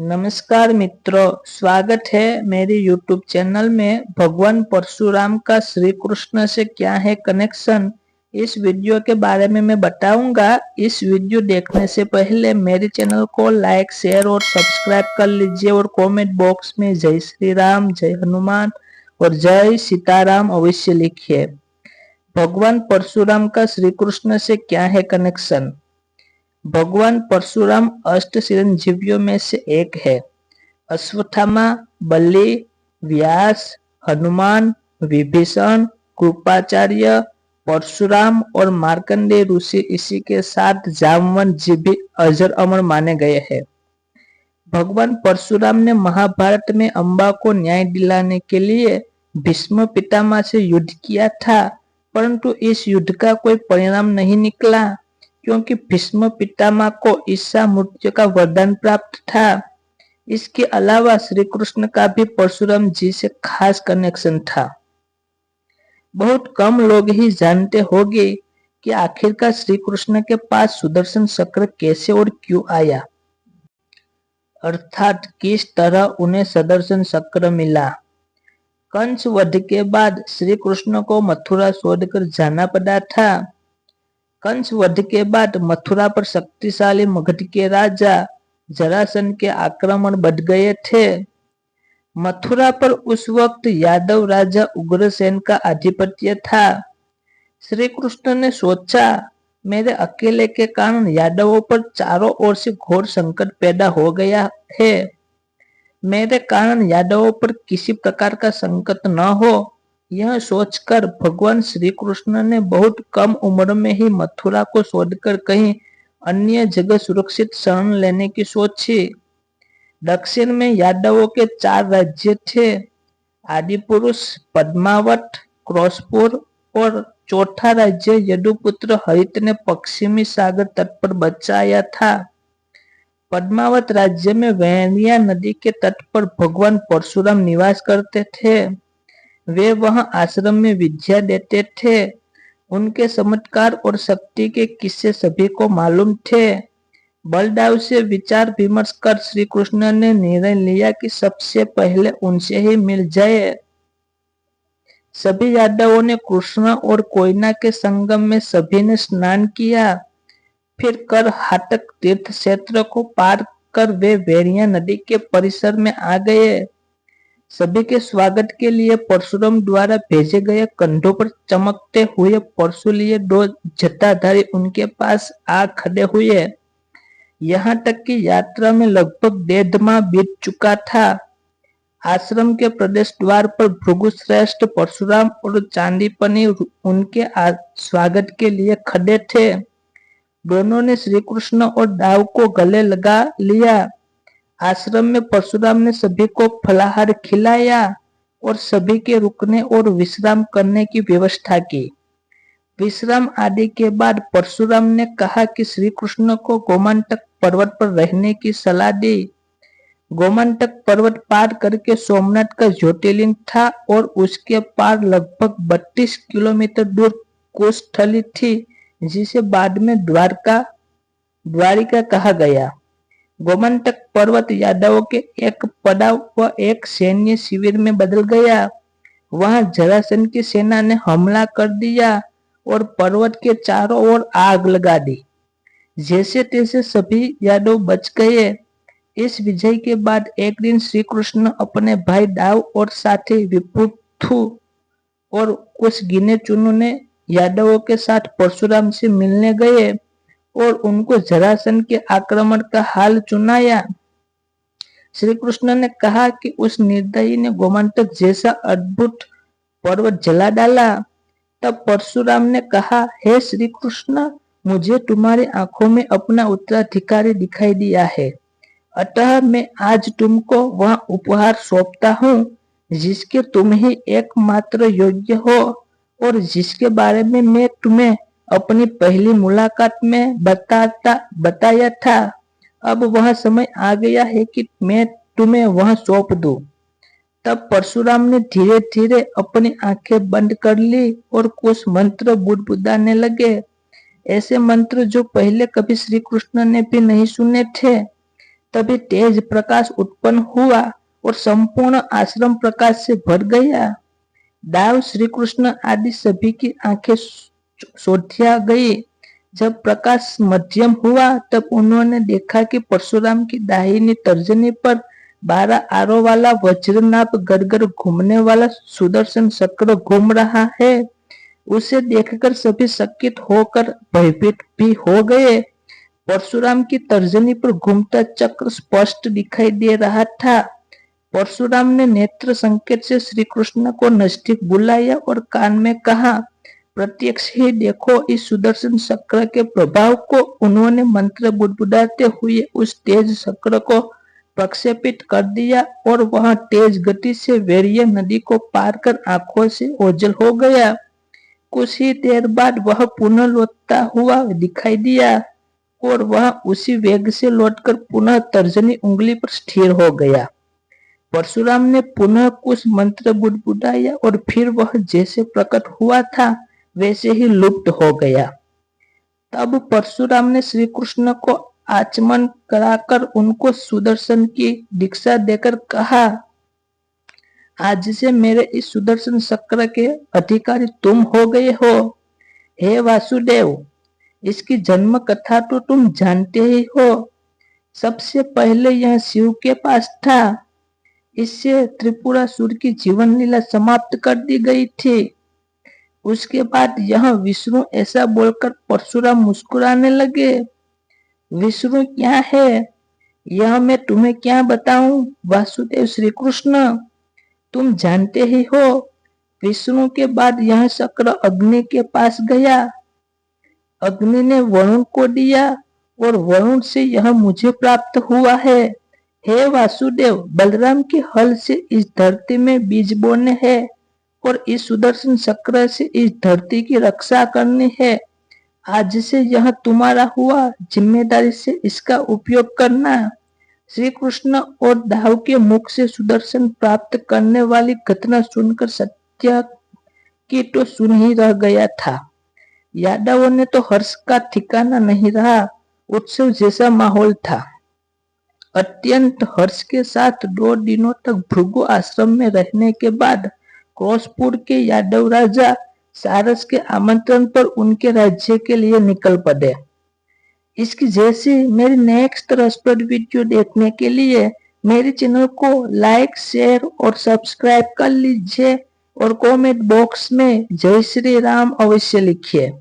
नमस्कार मित्रों, स्वागत है मेरी YouTube चैनल में। भगवान परशुराम का श्री कृष्ण से क्या है कनेक्शन, इस वीडियो के बारे में मैं बताऊंगा। इस वीडियो देखने से पहले मेरे चैनल को लाइक, शेयर और सब्सक्राइब कर लीजिए और कमेंट बॉक्स में जय श्री राम, जय हनुमान और जय सीताराम अवश्य लिखिए। भगवान परशुराम का श्री कृष्ण से क्या है कनेक्शन। भगवान परशुराम अष्ट चिरंजीवियों में से एक है। अश्वत्थामा, बलि, व्यास, हनुमान, विभीषण, कृपाचार्य, परशुराम और मार्कंडेय ऋषि, इसी के साथ जामवंत जी भी अजर अमर माने गए हैं। भगवान परशुराम ने महाभारत में अम्बा को न्याय दिलाने के लिए भीष्म पितामह से युद्ध किया था, परंतु इस युद्ध का कोई परिणाम नहीं निकला, क्योंकि भीष्म पितामह को ईसा मृत्यु का वरदान प्राप्त था। इसके अलावा श्री कृष्ण का भी परशुराम जी से खास कनेक्शन था। बहुत कम लोग ही जानते होंगे कि आखिरकार श्री कृष्ण के पास सुदर्शन चक्र कैसे और क्यों आया, अर्थात किस तरह उन्हें सुदर्शन चक्र मिला। कंस वध के बाद श्री कृष्ण को मथुरा छोड़कर जाना पड़ा था। कंस वध के बाद मथुरा पर शक्तिशाली मगध के राजा जरासंध के आक्रमण बढ़ गए थे। मथुरा पर उस वक्त यादव राजा उग्रसेन का आधिपत्य था। श्री कृष्ण ने सोचा, मेरे अकेले के कारण यादवों पर चारों ओर से घोर संकट पैदा हो गया है। मेरे कारण यादवों पर किसी प्रकार का संकट न हो, यह सोचकर भगवान श्री कृष्ण ने बहुत कम उम्र में ही मथुरा को छोड़कर कहीं अन्य जगह सुरक्षित शरण लेने की सोची। दक्षिण में यादवों के 4 राज्य थे, आदिपुरुष, पद्मावत, क्रोशपुर और चौथा राज्य यदुपुत्र हरित ने पश्चिमी सागर तट पर बचाया था। पद्मावत राज्य में वैनिया नदी के तट पर भगवान परशुराम निवास करते थे। वे वहां आश्रम में विद्या देते थे। उनके चमत्कार और शक्ति के किस्से सभी को मालूम थे। बलदाव से विचार विमर्श कर श्री कृष्ण ने निर्णय लिया कि सबसे पहले उनसे ही मिल जाए। सभी यादवों ने कृष्ण और कोयना के संगम में सभी ने स्नान किया। फिर कर हाटक तीर्थ क्षेत्र को पार कर वे वेरिया नदी के परिसर में आ गए। सभी के स्वागत के लिए परशुराम द्वारा भेजे गए कंधों पर चमकते हुए परशु लिए 2 जटाधारी उनके पास आ खड़े हुए। यहाँ तक कि यात्रा में लगभग 1.5 माह बीत चुका था। आश्रम के प्रवेश द्वार पर भृगुश्रेष्ठ परशुराम और चांदीपनि उनके स्वागत के लिए खड़े थे। दोनों ने श्री कृष्ण और दाव को गले लगा लिया। आश्रम में परशुराम ने सभी को फलाहार खिलाया और सभी के रुकने और विश्राम करने की व्यवस्था की। विश्राम आदि के बाद परशुराम ने कहा कि श्री कृष्ण को गोमंतक पर्वत पर रहने की सलाह दी। गोमंतक पर्वत पार करके सोमनाथ का ज्योतिर्लिंग था और उसके पार लगभग 32 किलोमीटर दूर कुशस्थली थी, जिसे बाद में द्वारिका कहा गया। गोमंतक पर्वत यादवों के एक पड़ाव व एक सैन्य शिविर में बदल गया। वहां जरासंध की सेना ने हमला कर दिया और पर्वत के चारों ओर आग लगा दी। जैसे तैसे सभी यादव बच गए। इस विजय के बाद एक दिन श्री कृष्ण अपने भाई दाव और साथी विपुथु और कुछ गिने चुने यादवों के साथ परशुराम से मिलने गए और उनको जरासंध के आक्रमण का हाल सुनाया। श्री कृष्ण ने कहा कि उस निर्दयी ने गोमंतक जैसा अद्भुत पर्वत जला डाला। तब परशुराम ने कहा, हे श्री कृष्ण, मुझे तुम्हारी आंखों में अपना उत्तराधिकारी दिखाई दिया है, अतः मैं आज तुमको वह उपहार सौंपता हूँ जिसके तुम ही एकमात्र योग्य हो और जिसके बारे में मैं तुम्हें अपनी पहली मुलाकात में बताया था। अब वह समय आ गया है कि मैं तुम्हें वह सौंप दूं। तब परशुराम ने धीरे धीरे अपनी आंखें बंद कर ली और कुछ मंत्र बुदबुदाने लगे, ऐसे मंत्र जो पहले कभी श्री कृष्ण ने भी नहीं सुने थे। तभी तेज प्रकाश उत्पन्न हुआ और संपूर्ण आश्रम प्रकाश से भर गया। दाव, श्री कृष्ण आदि सभी की आंखें सोधिया गई। जब प्रकाश मध्यम हुआ तब उन्होंने देखा कि परशुराम की दाहिनी तर्जनी पर 12 आरों वाला वज्रनाभ गड़गड़ घूमने वाला सुदर्शन चक्र घूम रहा है। उसे देखकर सभी चकित होकर भयभीत भी हो गए। परशुराम की तर्जनी पर घूमता चक्र स्पष्ट दिखाई दे रहा था। परशुराम ने नेत्र संकेत से श्री कृष्ण को नजदीक बुलाया और कान में कहा, प्रत्यक्ष ही देखो इस सुदर्शन चक्र के प्रभाव को। उन्होंने मंत्र बुड़बुड़ाते हुए उस तेज चक्र को प्रक्षेपित कर दिया और वह तेज गति से वेरिय नदी को पार कर आंखों से ओझल हो गया। कुछ ही देर बाद वह पुनः लौटता हुआ दिखाई दिया और वह उसी वेग से लौटकर पुनः तर्जनी उंगली पर स्थिर हो गया। परशुराम ने पुनः कुछ मंत्र बुड़बुड़ाया और फिर वह जैसे प्रकट हुआ था वैसे ही लुप्त हो गया। तब परशुराम ने श्री कृष्ण को आचमन कराकर उनको सुदर्शन की दीक्षा देकर कहा, आज से मेरे इस सुदर्शन चक्र के अधिकारी तुम हो गए हो। हे वासुदेव, इसकी जन्म कथा तो तुम जानते ही हो। सबसे पहले यह शिव के पास था। इससे त्रिपुरासुर की जीवन लीला समाप्त कर दी गई थी। उसके बाद यह विष्णु, ऐसा बोलकर परशुराम मुस्कुराने लगे। विष्णु क्या है यह मैं तुम्हें क्या बताऊं वासुदेव श्री कृष्ण, तुम जानते ही हो। विष्णु के बाद यह चक्र अग्नि के पास गया। अग्नि ने वरुण को दिया और वरुण से यह मुझे प्राप्त हुआ है। हे वासुदेव, बलराम के हल से इस धरती में बीज बोने हैं और इस सुदर्शन चक्र से इस धरती की रक्षा करनी है। आज से यह तुम्हारा हुआ, जिम्मेदारी से इसका उपयोग करना। श्री कृष्ण और दाव के मुख से सुदर्शन प्राप्त करने वाली घटना सुनकर सत्य की तो सुन ही रह गया था। यादवों ने तो हर्ष का ठिकाना नहीं रहा। उत्सव जैसा माहौल था। अत्यंत हर्ष के साथ 2 दिनों तक भृगु आश्रम में रहने के बाद क्रोशपुर के यादव राजा सारस के आमंत्रण पर उनके राज्य के लिए निकल पड़े। इसकी जैसी मेरी नेक्स्ट रसप्रद वीडियो देखने के लिए मेरे चैनल को लाइक, शेयर और सब्सक्राइब कर लीजिए और कमेंट बॉक्स में जय श्री राम अवश्य लिखिए।